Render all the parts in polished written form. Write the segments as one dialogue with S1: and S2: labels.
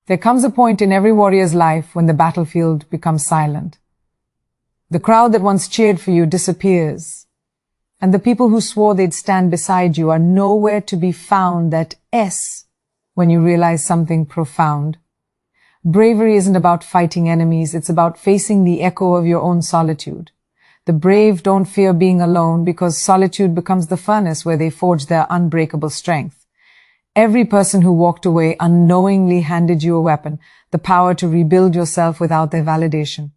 S1: There comes a point in every warrior's life when the battlefield becomes silent. The crowd that once cheered for you disappears, and the people who swore they'd stand beside you are nowhere to be found at when you realize something profound. Bravery isn't about fighting enemies, it's about facing the echo of your own solitude. The brave don't fear being alone because solitude becomes the furnace where they forge their unbreakable strength. Every person who walked away unknowingly handed you a weapon, the power to rebuild yourself without their validation.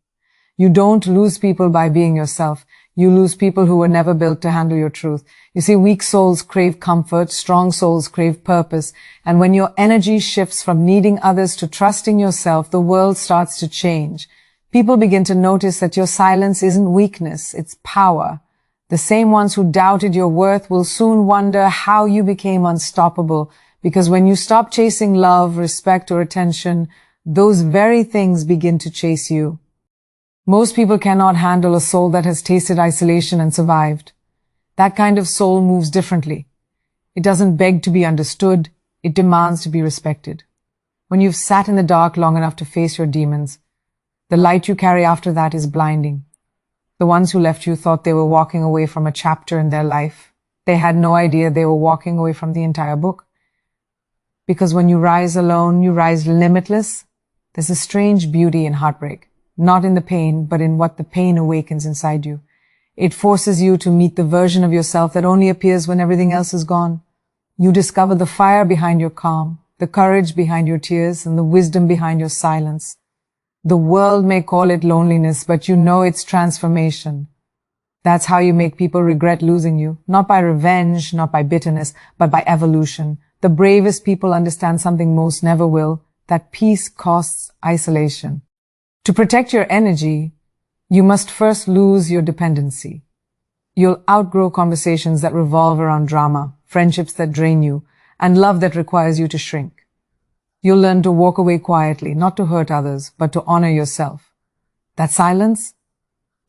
S1: You don't lose people by being yourself. You lose people who were never built to handle your truth. You see, weak souls crave comfort, strong souls crave purpose, and when your energy shifts from needing others to trusting yourself, the world starts to change. People begin to notice that your silence isn't weakness, it's power. The same ones who doubted your worth will soon wonder how you became unstoppable, because when you stop chasing love, respect, or attention, those very things begin to chase you. Most people cannot handle a soul that has tasted isolation and survived. That kind of soul moves differently. It doesn't beg to be understood, it demands to be respected. When you've sat in the dark long enough to face your demons, the light you carry after that is blinding. The ones who left you thought they were walking away from a chapter in their life. They had no idea they were walking away from the entire book. Because when you rise alone, you rise limitless. There's a strange beauty in heartbreak. Not in the pain, but in what the pain awakens inside you. It forces you to meet the version of yourself that only appears when everything else is gone. You discover the fire behind your calm, the courage behind your tears, and the wisdom behind your silence. The world may call it loneliness, but you know it's transformation. That's how you make people regret losing you. Not by revenge, not by bitterness, but by evolution. The bravest people understand something most never will, that peace costs isolation. To protect your energy, you must first lose your dependency. You'll outgrow conversations that revolve around drama, friendships that drain you, and love that requires you to shrink. You'll learn to walk away quietly, not to hurt others, but to honor yourself. That silence?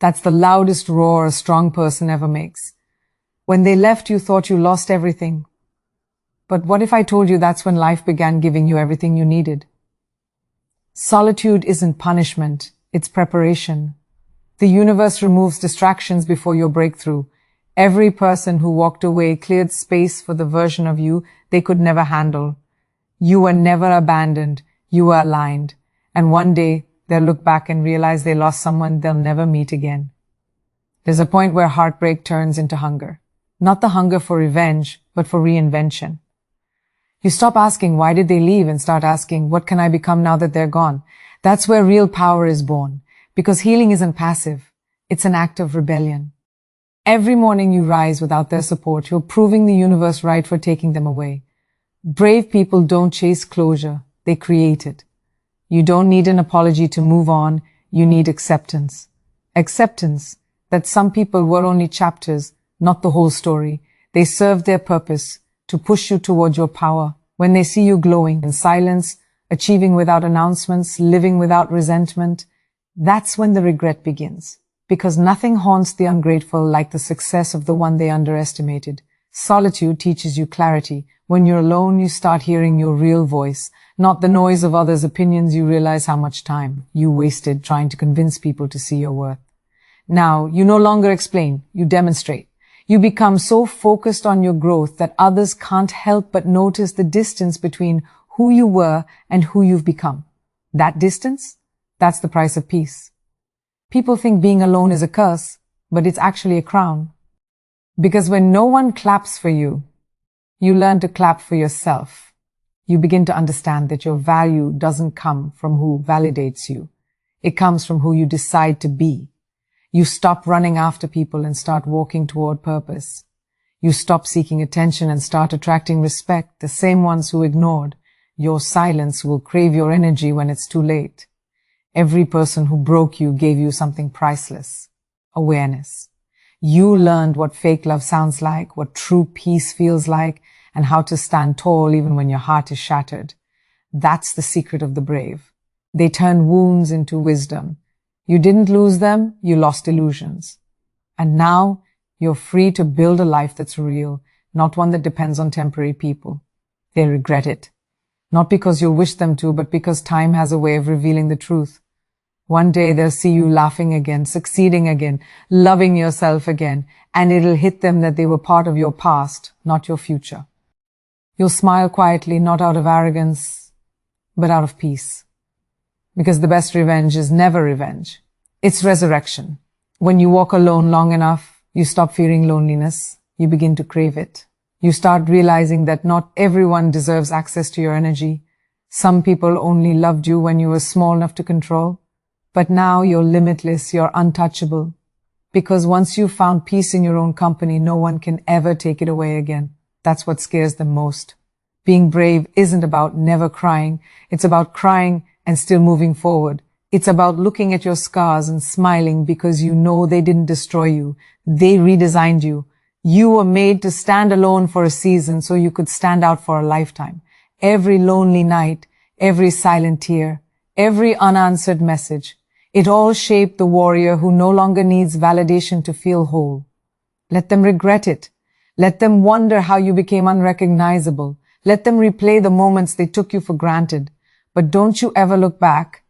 S1: That's the loudest roar a strong person ever makes. When they left, you thought you lost everything. But what if I told you that's when life began giving you everything you needed? Solitude isn't punishment, it's preparation. The universe removes distractions before your breakthrough. Every person who walked away cleared space for the version of you they could never handle. You were never abandoned, you were aligned. And one day, they'll look back and realize they lost someone they'll never meet again. There's a point where heartbreak turns into hunger. Not the hunger for revenge, but for reinvention. You stop asking, why did they leave, and start asking, what can I become now that they're gone? That's where real power is born. Because healing isn't passive. It's an act of rebellion. Every morning you rise without their support, you're proving the universe right for taking them away. Brave people don't chase closure, they create it. You don't need an apology to move on, you need acceptance. Acceptance that some people were only chapters, not the whole story. They served their purpose to push you toward your power. When they see you glowing in silence, achieving without announcements, living without resentment, that's when the regret begins. Because nothing haunts the ungrateful like the success of the one they underestimated. Solitude teaches you clarity. When you're alone, you start hearing your real voice, not the noise of others' opinions. You realize how much time you wasted trying to convince people to see your worth. Now, you no longer explain, you demonstrate. You become so focused on your growth that others can't help but notice the distance between who you were and who you've become. That distance? That's the price of peace. People think being alone is a curse, but it's actually a crown. Because when no one claps for you, you learn to clap for yourself. You begin to understand that your value doesn't come from who validates you. It comes from who you decide to be. You stop running after people and start walking toward purpose. You stop seeking attention and start attracting respect, the same ones who ignored. Your silence will crave your energy when it's too late. Every person who broke you gave you something priceless. Awareness. You learned what fake love sounds like, what true peace feels like, and how to stand tall even when your heart is shattered. That's the secret of the brave. They turn wounds into wisdom. You didn't lose them, you lost illusions. And now, you're free to build a life that's real, not one that depends on temporary people. They regret it. Not because you'll wish them to, but because time has a way of revealing the truth. One day they'll see you laughing again, succeeding again, loving yourself again, and it'll hit them that they were part of your past, not your future. You'll smile quietly, not out of arrogance, but out of peace. Because the best revenge is never revenge. It's resurrection. When you walk alone long enough, you stop fearing loneliness. You begin to crave it. You start realizing that not everyone deserves access to your energy. Some people only loved you when you were small enough to control. But now you're limitless, you're untouchable. Because once you've found peace in your own company, no one can ever take it away again. That's what scares them most. Being brave isn't about never crying. It's about crying and still moving forward. It's about looking at your scars and smiling because you know they didn't destroy you. They redesigned you. You were made to stand alone for a season so you could stand out for a lifetime. Every lonely night, every silent tear, every unanswered message, it all shaped the warrior who no longer needs validation to feel whole. Let them regret it. Let them wonder how you became unrecognizable. Let them replay the moments they took you for granted. But don't you ever look back,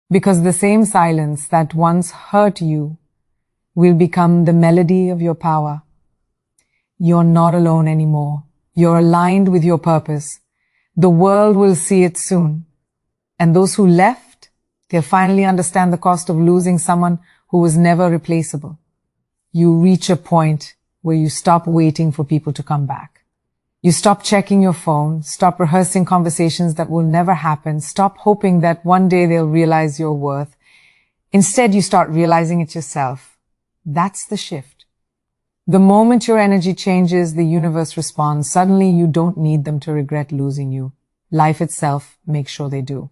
S1: because the same silence that once hurt you will become the melody of your power. You're not alone anymore. You're aligned with your purpose. The world will see it soon. And those who left, they'll finally understand the cost of losing someone who was never replaceable. You reach a point where you stop waiting for people to come back. You stop checking your phone, stop rehearsing conversations that will never happen, stop hoping that one day they'll realize your worth. Instead, you start realizing it yourself. That's the shift. The moment your energy changes, the universe responds. Suddenly, you don't need them to regret losing you. Life itself makes sure they do.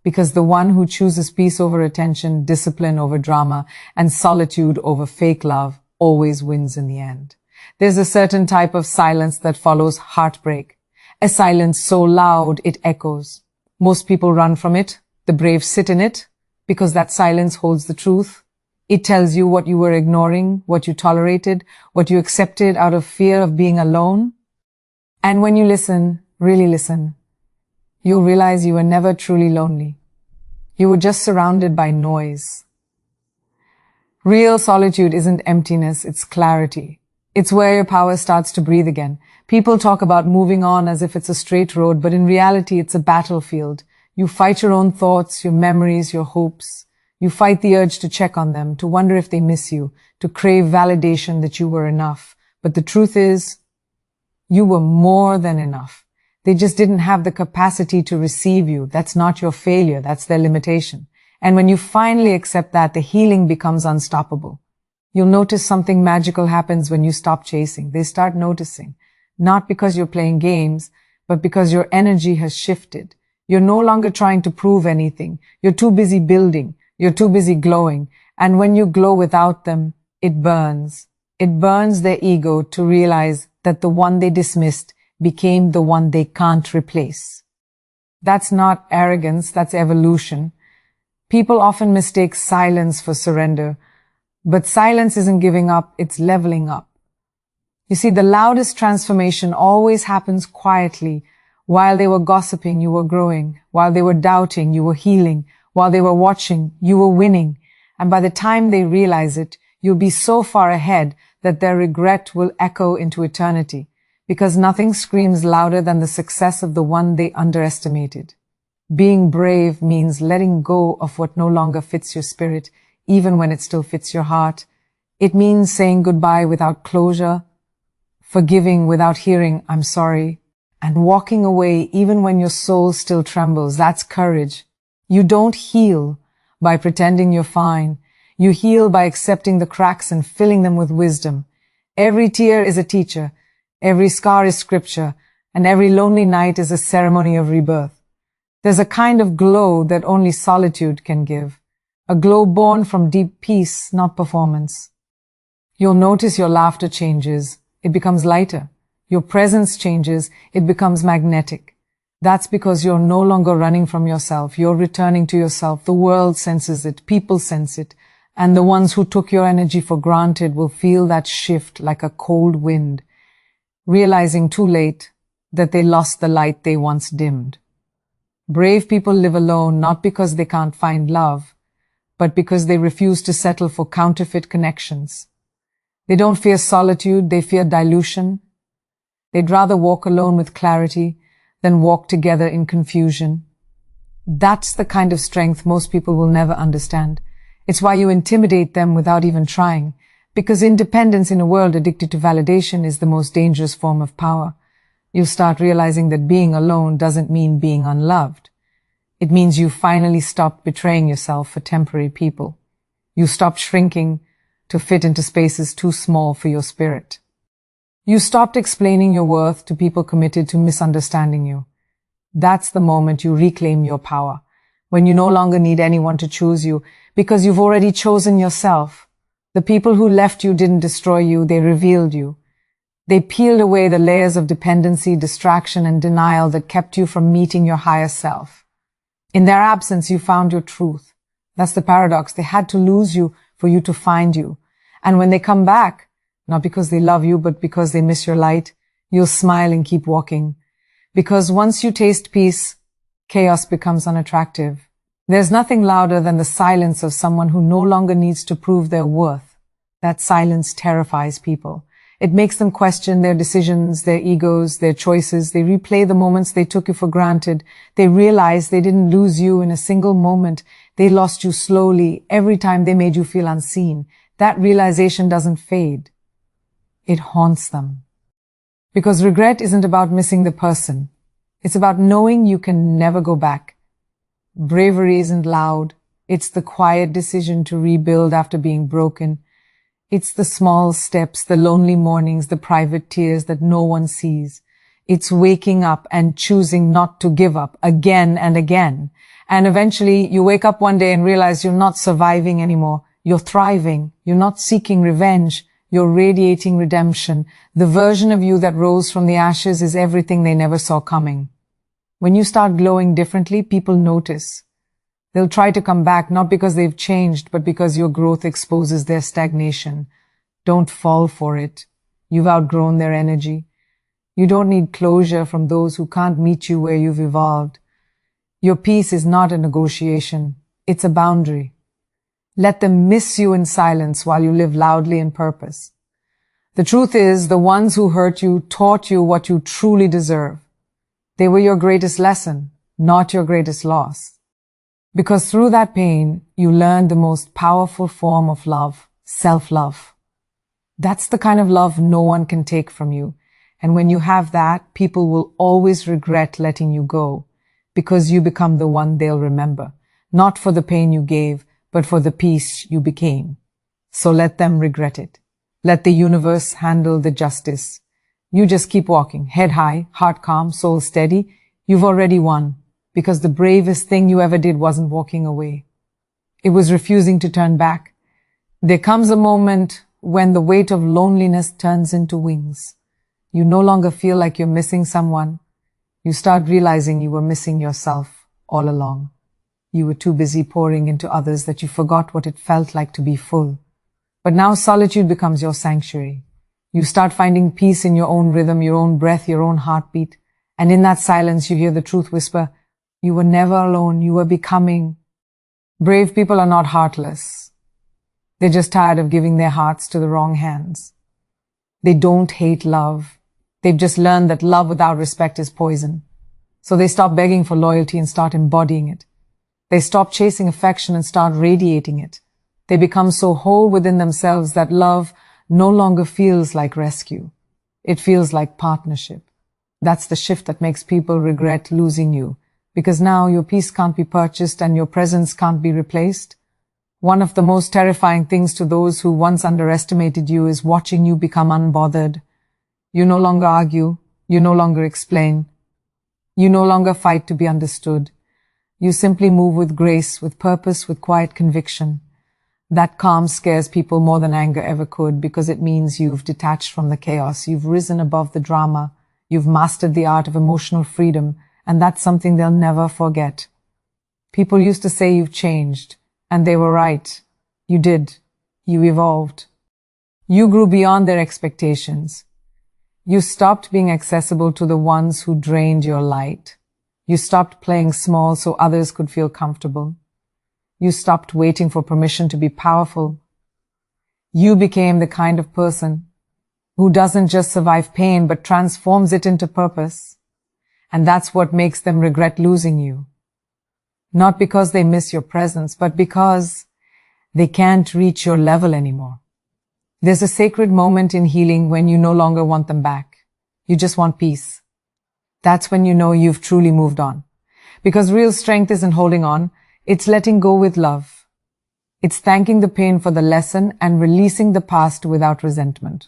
S1: Because the one who chooses peace over attention, discipline over drama, and solitude over fake love always wins in the end. There's a certain type of silence that follows heartbreak. A silence so loud it echoes. Most people run from it. The brave sit in it because that silence holds the truth. It tells you what you were ignoring, what you tolerated, what you accepted out of fear of being alone. And when you listen, really listen, you'll realize you were never truly lonely. You were just surrounded by noise. Real solitude isn't emptiness, it's clarity. It's where your power starts to breathe again. People talk about moving on as if it's a straight road, but in reality, it's a battlefield. You fight your own thoughts, your memories, your hopes. You fight the urge to check on them, to wonder if they miss you, to crave validation that you were enough. But the truth is, you were more than enough. They just didn't have the capacity to receive you. That's not your failure. That's their limitation. And when you finally accept that, the healing becomes unstoppable. You'll notice something magical happens when you stop chasing. They start noticing. Not because you're playing games, but because your energy has shifted. You're no longer trying to prove anything. You're too busy building. You're too busy glowing. And when you glow without them, it burns. It burns their ego to realize that the one they dismissed became the one they can't replace. That's not arrogance, that's evolution. People often mistake silence for surrender, but silence isn't giving up, it's leveling up. You see, the loudest transformation always happens quietly. While they were gossiping, you were growing. While they were doubting, you were healing. While they were watching, you were winning. And by the time they realize it, you'll be so far ahead that their regret will echo into eternity. Because nothing screams louder than the success of the one they underestimated. Being brave means letting go of what no longer fits your spirit, even when it still fits your heart. It means saying goodbye without closure, forgiving without hearing, "I'm sorry," and walking away even when your soul still trembles. That's courage. You don't heal by pretending you're fine. You heal by accepting the cracks and filling them with wisdom. Every tear is a teacher. Every scar is scripture, and every lonely night is a ceremony of rebirth. There's a kind of glow that only solitude can give, a glow born from deep peace, not performance. You'll notice your laughter changes, it becomes lighter. Your presence changes, it becomes magnetic. That's because you're no longer running from yourself, you're returning to yourself. The world senses it, people sense it, and the ones who took your energy for granted will feel that shift like a cold wind, realizing too late that they lost the light they once dimmed. Brave people live alone not because they can't find love, but because they refuse to settle for counterfeit connections. They don't fear solitude, they fear dilution. They'd rather walk alone with clarity than walk together in confusion. That's the kind of strength most people will never understand. It's why you intimidate them without even trying, because independence in a world addicted to validation is the most dangerous form of power. You'll start realizing that being alone doesn't mean being unloved. It means you finally stopped betraying yourself for temporary people. You stopped shrinking to fit into spaces too small for your spirit. You stopped explaining your worth to people committed to misunderstanding you. That's the moment you reclaim your power, when you no longer need anyone to choose you, because you've already chosen yourself. The people who left you didn't destroy you, they revealed you. They peeled away the layers of dependency, distraction, and denial that kept you from meeting your higher self. In their absence, you found your truth. That's the paradox. They had to lose you for you to find you. And when they come back, not because they love you, but because they miss your light, you'll smile and keep walking. Because once you taste peace, chaos becomes unattractive. There's nothing louder than the silence of someone who no longer needs to prove their worth. That silence terrifies people. It makes them question their decisions, their egos, their choices. They replay the moments they took you for granted. They realize they didn't lose you in a single moment. They lost you slowly every time they made you feel unseen. That realization doesn't fade. It haunts them. Because regret isn't about missing the person. It's about knowing you can never go back. Bravery isn't loud. It's the quiet decision to rebuild after being broken. It's the small steps, the lonely mornings, the private tears that no one sees. It's waking up and choosing not to give up again and again. And eventually you wake up one day and realize you're not surviving anymore. You're thriving. You're not seeking revenge. You're radiating redemption. The version of you that rose from the ashes is everything they never saw coming. When you start glowing differently, people notice. They'll try to come back, not because they've changed, but because your growth exposes their stagnation. Don't fall for it. You've outgrown their energy. You don't need closure from those who can't meet you where you've evolved. Your peace is not a negotiation. It's a boundary. Let them miss you in silence while you live loudly in purpose. The truth is, the ones who hurt you taught you what you truly deserve. They were your greatest lesson, not your greatest loss. Because through that pain, you learned the most powerful form of love, self-love. That's the kind of love no one can take from you. And when you have that, people will always regret letting you go, because you become the one they'll remember, not for the pain you gave, but for the peace you became. So let them regret it. Let the universe handle the justice. You just keep walking, head high, heart calm, soul steady. You've already won, because the bravest thing you ever did wasn't walking away. It was refusing to turn back. There comes a moment when the weight of loneliness turns into wings. You no longer feel like you're missing someone. You start realizing you were missing yourself all along. You were too busy pouring into others that you forgot what it felt like to be full. But now solitude becomes your sanctuary. You start finding peace in your own rhythm, your own breath, your own heartbeat. And in that silence, you hear the truth whisper, you were never alone, you were becoming. Brave people are not heartless. They're just tired of giving their hearts to the wrong hands. They don't hate love. They've just learned that love without respect is poison. So they stop begging for loyalty and start embodying it. They stop chasing affection and start radiating it. They become so whole within themselves that love no longer feels like rescue. It feels like partnership. That's the shift that makes people regret losing you, because now your peace can't be purchased and your presence can't be replaced. One of the most terrifying things to those who once underestimated you is watching you become unbothered. You no longer argue. You no longer explain. You no longer fight to be understood. You simply move with grace, with purpose, with quiet conviction. That calm scares people more than anger ever could, because it means you've detached from the chaos. You've risen above the drama. You've mastered the art of emotional freedom, and that's something they'll never forget. People used to say you've changed, and they were right. You did. You evolved. You grew beyond their expectations. You stopped being accessible to the ones who drained your light. You stopped playing small so others could feel comfortable. You stopped waiting for permission to be powerful. You became the kind of person who doesn't just survive pain but transforms it into purpose. And that's what makes them regret losing you. Not because they miss your presence, but because they can't reach your level anymore. There's a sacred moment in healing when you no longer want them back. You just want peace. That's when you know you've truly moved on. Because real strength isn't holding on, it's letting go with love. It's thanking the pain for the lesson and releasing the past without resentment.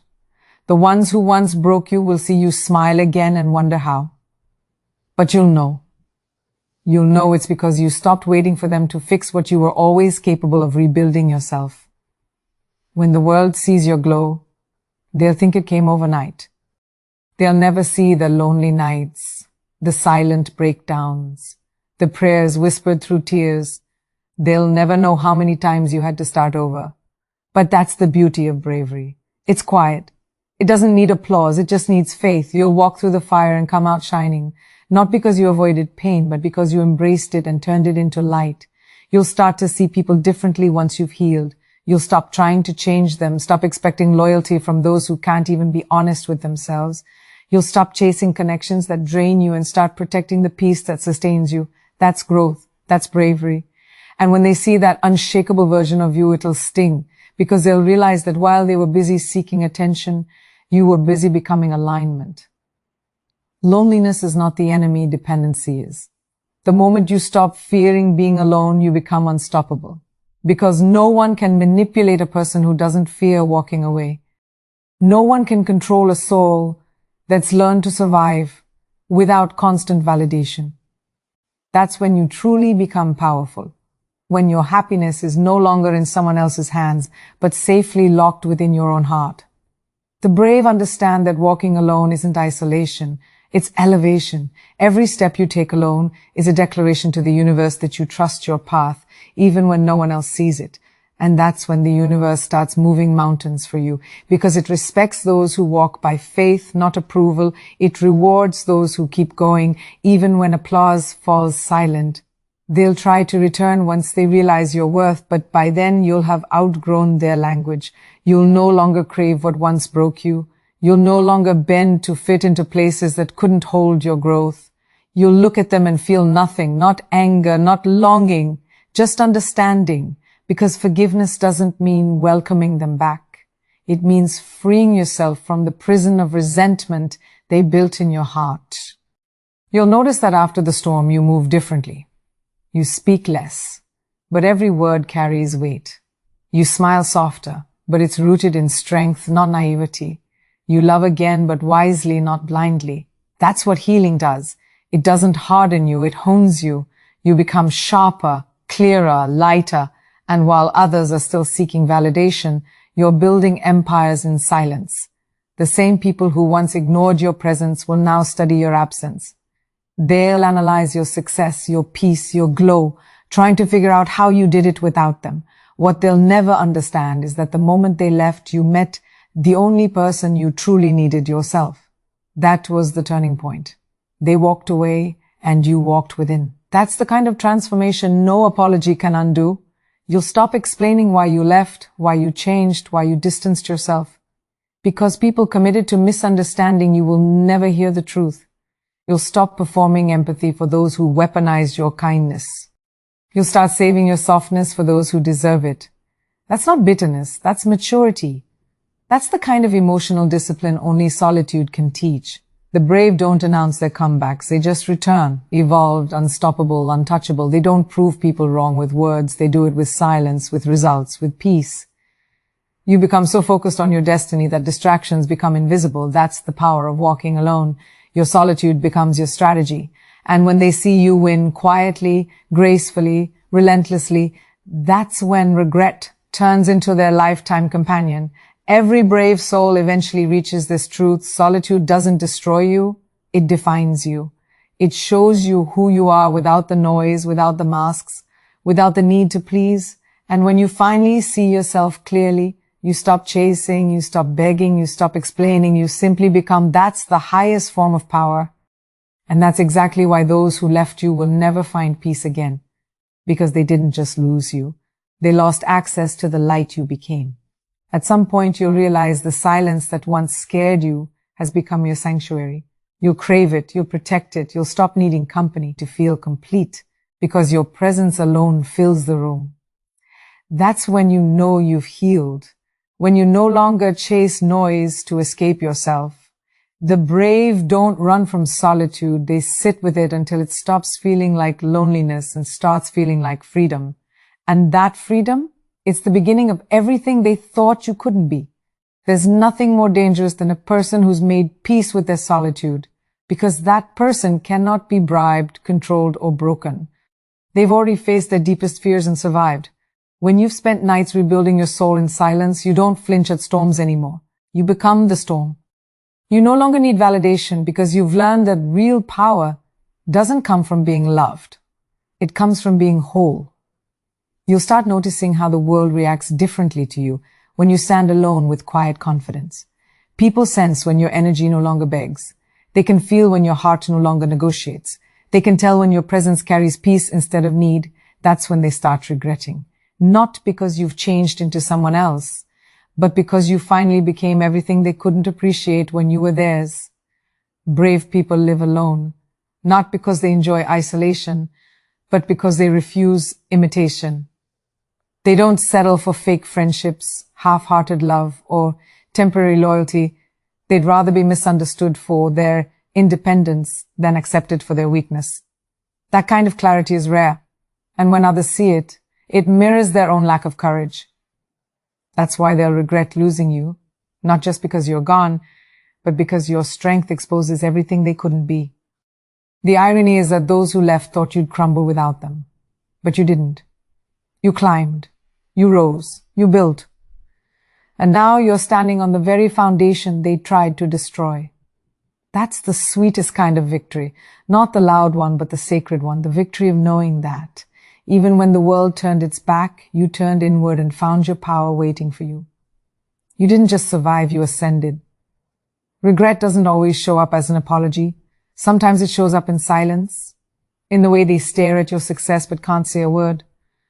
S1: The ones who once broke you will see you smile again and wonder how. But you'll know. You'll know it's because you stopped waiting for them to fix what you were always capable of rebuilding yourself. When the world sees your glow, they'll think it came overnight. They'll never see the lonely nights, the silent breakdowns, the prayers whispered through tears. They'll never know how many times you had to start over. But that's the beauty of bravery. It's quiet. It doesn't need applause. It just needs faith. You'll walk through the fire and come out shining. Not because you avoided pain, but because you embraced it and turned it into light. You'll start to see people differently once you've healed. You'll stop trying to change them, stop expecting loyalty from those who can't even be honest with themselves. You'll stop chasing connections that drain you and start protecting the peace that sustains you. That's growth. That's bravery. And when they see that unshakable version of you, it'll sting, because they'll realize that while they were busy seeking attention, you were busy becoming alignment. Loneliness is not the enemy, dependency is. The moment you stop fearing being alone, you become unstoppable. Because no one can manipulate a person who doesn't fear walking away. No one can control a soul that's learned to survive without constant validation. That's when you truly become powerful. When your happiness is no longer in someone else's hands, but safely locked within your own heart. The brave understand that walking alone isn't isolation. It's elevation. Every step you take alone is a declaration to the universe that you trust your path, even when no one else sees it. And that's when the universe starts moving mountains for you, because it respects those who walk by faith, not approval. It rewards those who keep going, even when applause falls silent. They'll try to return once they realize your worth, but by then you'll have outgrown their language. You'll no longer crave what once broke you. You'll no longer bend to fit into places that couldn't hold your growth. You'll look at them and feel nothing, not anger, not longing, just understanding, because forgiveness doesn't mean welcoming them back. It means freeing yourself from the prison of resentment they built in your heart. You'll notice that after the storm, you move differently. You speak less, but every word carries weight. You smile softer, but it's rooted in strength, not naivety. You love again, but wisely, not blindly. That's what healing does. It doesn't harden you, it hones you. You become sharper, clearer, lighter, and while others are still seeking validation, you're building empires in silence. The same people who once ignored your presence will now study your absence. They'll analyze your success, your peace, your glow, trying to figure out how you did it without them. What they'll never understand is that the moment they left, you met the only person you truly needed, yourself. That was the turning point. They walked away and you walked within. That's the kind of transformation no apology can undo. You'll stop explaining why you left, why you changed, why you distanced yourself. Because people committed to misunderstanding you will never hear the truth. You'll stop performing empathy for those who weaponized your kindness. You'll start saving your softness for those who deserve it. That's not bitterness, that's maturity. That's the kind of emotional discipline only solitude can teach. The brave don't announce their comebacks, they just return, evolved, unstoppable, untouchable. They don't prove people wrong with words, they do it with silence, with results, with peace. You become so focused on your destiny that distractions become invisible. That's the power of walking alone. Your solitude becomes your strategy. And when they see you win quietly, gracefully, relentlessly, that's when regret turns into their lifetime companion. Every brave soul eventually reaches this truth. Solitude doesn't destroy you, it defines you. It shows you who you are without the noise, without the masks, without the need to please. And when you finally see yourself clearly, You stop chasing, you stop begging, you stop explaining, you simply become. That's the highest form of power. And that's exactly why those who left you will never find peace again. Because they didn't just lose you. They lost access to the light you became. At some point you'll realize the silence that once scared you has become your sanctuary. You'll crave it, you'll protect it, you'll stop needing company to feel complete because your presence alone fills the room. That's when you know you've healed, when you no longer chase noise to escape yourself. The brave don't run from solitude, they sit with it until it stops feeling like loneliness and starts feeling like freedom. And that freedom, it's the beginning of everything they thought you couldn't be. There's nothing more dangerous than a person who's made peace with their solitude, because that person cannot be bribed, controlled, or broken. They've already faced their deepest fears and survived. When you've spent nights rebuilding your soul in silence, you don't flinch at storms anymore. You become the storm. You no longer need validation because you've learned that real power doesn't come from being loved. It comes from being whole. You'll start noticing how the world reacts differently to you when you stand alone with quiet confidence. People sense when your energy no longer begs. They can feel when your heart no longer negotiates. They can tell when your presence carries peace instead of need. That's when they start regretting. Not because you've changed into someone else, but because you finally became everything they couldn't appreciate when you were theirs. Brave people live alone, not because they enjoy isolation, but because they refuse imitation. They don't settle for fake friendships, half-hearted love, or temporary loyalty. They'd rather be misunderstood for their independence than accepted for their weakness. That kind of clarity is rare, and when others see it, it mirrors their own lack of courage. That's why they'll regret losing you, not just because you're gone, but because your strength exposes everything they couldn't be. The irony is that those who left thought you'd crumble without them, but you didn't. You climbed, you rose, you built, and now you're standing on the very foundation they tried to destroy. That's the sweetest kind of victory, not the loud one, but the sacred one, the victory of knowing that even when the world turned its back, you turned inward and found your power waiting for you. You didn't just survive, you ascended. Regret doesn't always show up as an apology. Sometimes it shows up in silence, in the way they stare at your success but can't say a word.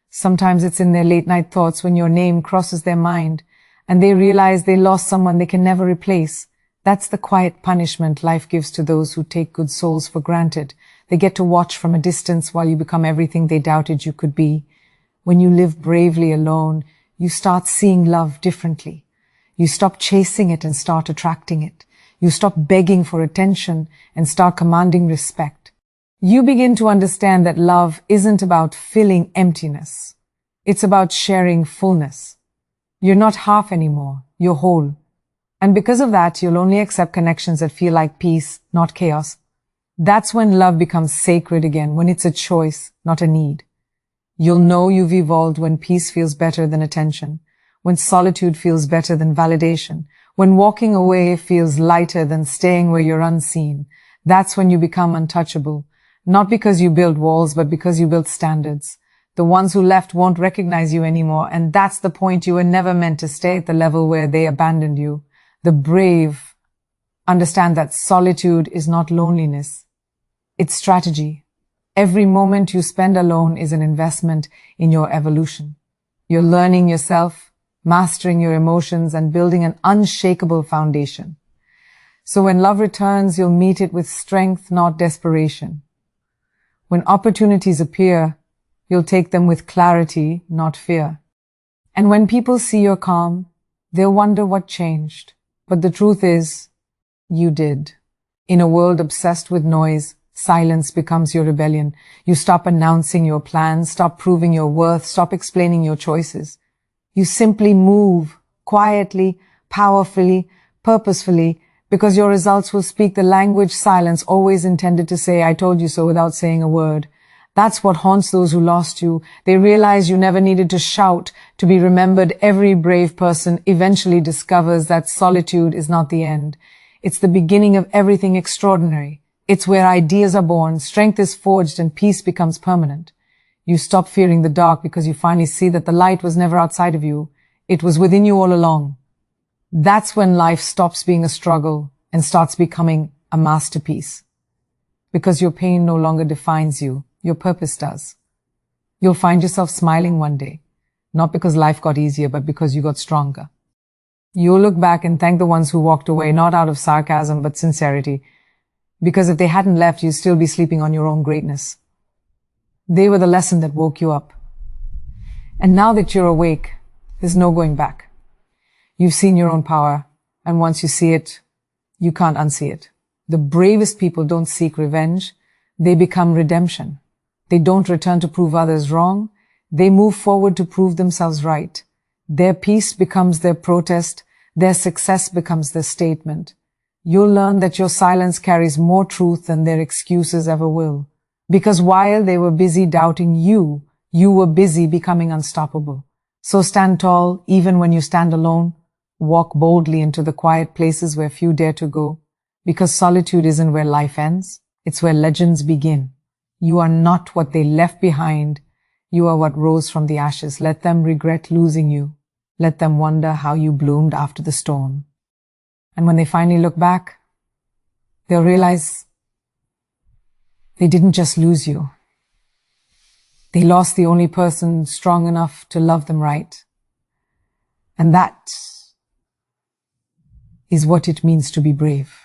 S1: Sometimes it's in their late-night thoughts when your name crosses their mind and they realize they lost someone they can never replace. That's the quiet punishment life gives to those who take good souls for granted. They get to watch from a distance while you become everything they doubted you could be. When you live bravely alone, you start seeing love differently. You stop chasing it and start attracting it. You stop begging for attention and start commanding respect. You begin to understand that love isn't about filling emptiness. It's about sharing fullness. You're not half anymore. You're whole. And because of that, you'll only accept connections that feel like peace, not chaos. That's when love becomes sacred again, when it's a choice, not a need. You'll know you've evolved when peace feels better than attention, when solitude feels better than validation, when walking away feels lighter than staying where you're unseen. That's when you become untouchable, not because you build walls, but because you build standards. The ones who left won't recognize you anymore, and that's the point. You were never meant to stay at the level where they abandoned you. The brave understand that solitude is not loneliness. It's strategy. Every moment you spend alone is an investment in your evolution. You're learning yourself, mastering your emotions, and building an unshakable foundation. So when love returns, you'll meet it with strength, not desperation. When opportunities appear, you'll take them with clarity, not fear. And when people see you're calm, they'll wonder what changed. But the truth is, you did. In a world obsessed with noise, silence becomes your rebellion. You stop announcing your plans, stop proving your worth, stop explaining your choices. You simply move quietly, powerfully, purposefully, because your results will speak the language silence always intended to say, "I told you so," without saying a word. That's what haunts those who lost you. They realize you never needed to shout to be remembered. Every brave person eventually discovers that solitude is not the end. It's the beginning of everything extraordinary. It's where ideas are born, strength is forged, and peace becomes permanent. You stop fearing the dark because you finally see that the light was never outside of you. It was within you all along. That's when life stops being a struggle and starts becoming a masterpiece. Because your pain no longer defines you, your purpose does. You'll find yourself smiling one day, not because life got easier, but because you got stronger. You'll look back and thank the ones who walked away, not out of sarcasm, but sincerity. Because if they hadn't left, you'd still be sleeping on your own greatness. They were the lesson that woke you up. And now that you're awake, there's no going back. You've seen your own power, and once you see it, you can't unsee it. The bravest people don't seek revenge. They become redemption. They don't return to prove others wrong. They move forward to prove themselves right. Their peace becomes their protest. Their success becomes their statement. You'll learn that your silence carries more truth than their excuses ever will. Because while they were busy doubting you, you were busy becoming unstoppable. So stand tall, even when you stand alone. Walk boldly into the quiet places where few dare to go. Because solitude isn't where life ends. It's where legends begin. You are not what they left behind. You are what rose from the ashes. Let them regret losing you. Let them wonder how you bloomed after the storm. And when they finally look back, they'll realize they didn't just lose you. They lost the only person strong enough to love them right. And that is what it means to be brave.